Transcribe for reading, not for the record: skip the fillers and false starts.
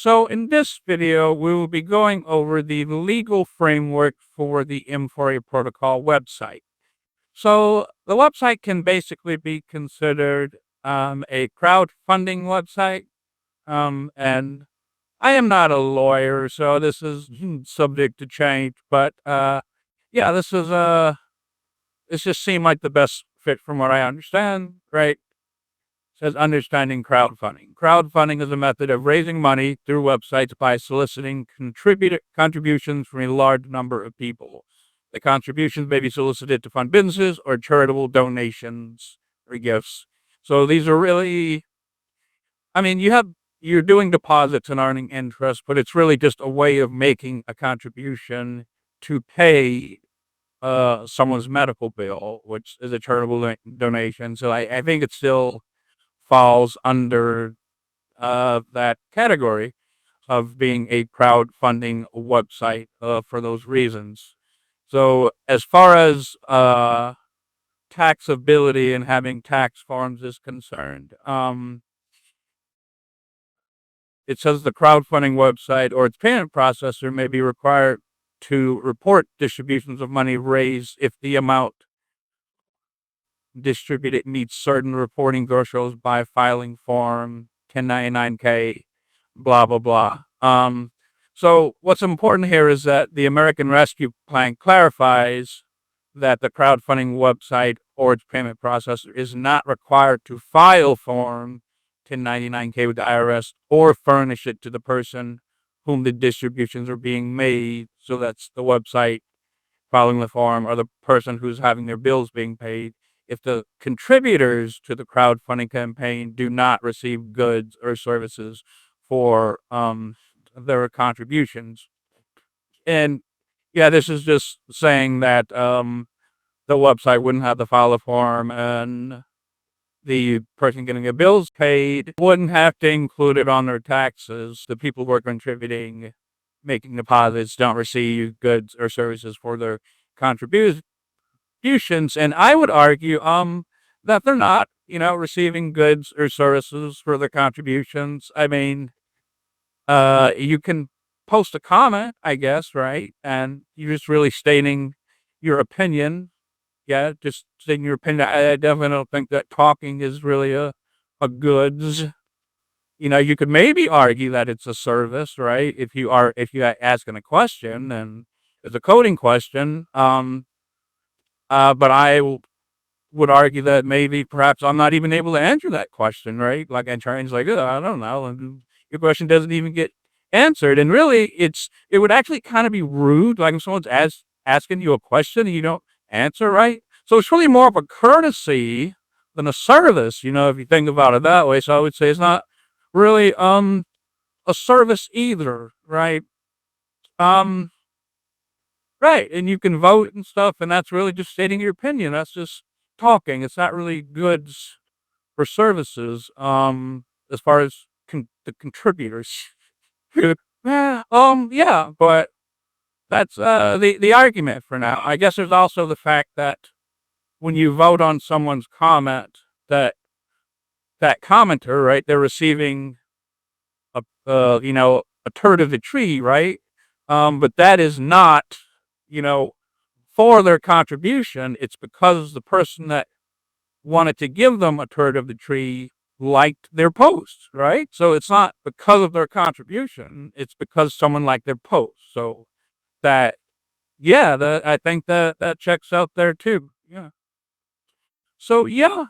So in this video, we will be going over the legal framework for the M4A Protocol website. So the website can basically be considered a crowdfunding website. And I am not a lawyer, so this is subject to change. But yeah, this just seemed like the best fit from what I understand, right? Says understanding crowdfunding. Crowdfunding is a method of raising money through websites by soliciting contributions from a large number of people. The contributions may be solicited to fund businesses or charitable donations or gifts. So these are really, I mean, you're doing deposits and earning interest, but it's really just a way of making a contribution to pay someone's medical bill, which is a charitable donation. So I think it still falls under that category of being a crowdfunding website for those reasons. So as far as taxability and having tax forms is concerned, it says the crowdfunding website or its payment processor may be required to report distributions of money raised if the amount distributed meets certain reporting thresholds by filing form 1099-K, blah, blah, blah. So what's important here is that the American Rescue Plan clarifies that the crowdfunding website or its payment processor is not required to file form 1099-K with the IRS or furnish it to the person whom the distributions are being made. So that's the website filing the form or the person who's having their bills being paid. If the contributors to the crowdfunding campaign do not receive goods or services for their contributions. And yeah, this is just saying that the website wouldn't have to file a form, and the person getting their bills paid wouldn't have to include it on their taxes. The people who are contributing, making deposits, don't receive goods or services for their contributions. And I would argue that they're not, receiving goods or services for their contributions. I mean, you can post a comment, I guess, right? And you're just really stating your opinion. Yeah, just stating your opinion. I definitely don't think that talking is really a goods. You could maybe argue that it's a service, right? If you are asking a question and it's a coding question. But would argue that maybe perhaps I'm not even able to answer that question, right? Like I'm trying, like, I don't know. And your question doesn't even get answered. And really, it would actually kind of be rude. Like if someone's asking you a question and you don't answer right. So it's really more of a courtesy than a service, if you think about it that way. So I would say it's not really a service either, right? Um Right, and you can vote and stuff, and that's really just stating your opinion. That's just talking. It's not really goods for services. As far as the contributors. Yeah, but that's the argument for now. I guess there's also the fact that when you vote on someone's comment, that that commenter, right, they're receiving a turd of the tree, right? But that is not, you know, for their contribution. It's because the person that wanted to give them a turd of the tree liked their post, right? So it's not because of their contribution. It's because someone liked their post. So that, yeah, I think that checks out there too. Yeah. So yeah.